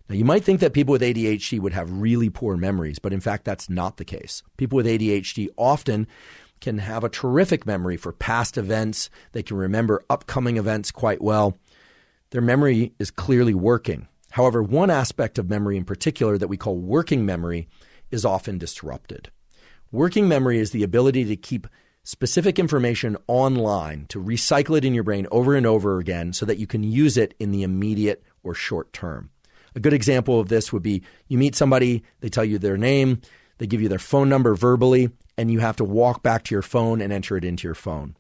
Now, you might think that people with ADHD would have really poor memories, but in fact, that's not the case. People with ADHD often can have a terrific memory for past events. They can remember upcoming events quite well. Their memory is clearly working. However, one aspect of memory in particular that we call working memory is often disrupted. Working memory is the ability to keep specific information online, to recycle it in your brain over and over again so that you can use it in the immediate or short term. A good example of this would be you meet somebody, they tell you their name, they give you their phone number verbally, and you have to walk back to your phone and enter it into your phone.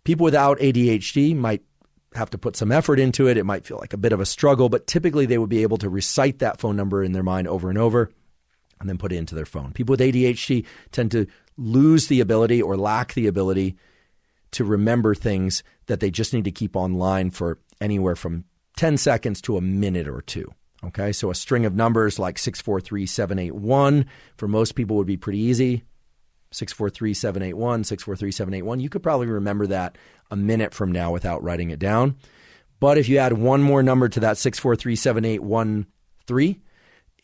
People without ADHD might have to put some effort into it. It might feel like a bit of a struggle, but typically they would be able to recite that phone number in their mind over and over and then put it into their phone. People with ADHD tend to lose the ability or lack the ability to remember things that they just need to keep online for anywhere from 10 seconds to a minute or two. Okay, so a string of numbers like 643-781 for most people would be pretty easy. 643-781, 643-781. You could probably remember that a minute from now without writing it down. But if you add one more number to that 643-7813,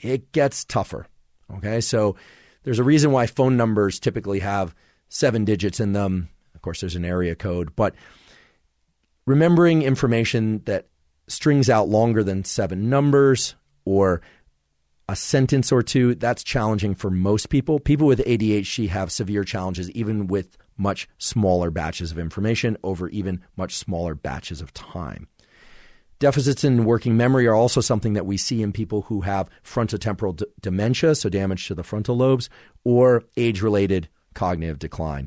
it gets tougher. Okay, so there's a reason why phone numbers typically have 7 digits in them. Of course, there's an area code, but remembering information that strings out longer than 7 numbers or a sentence or two, that's challenging for most people. People with ADHD have severe challenges even with much smaller batches of information over even much smaller batches of time. Deficits in working memory are also something that we see in people who have frontotemporal dementia, so damage to the frontal lobes, or age-related cognitive decline.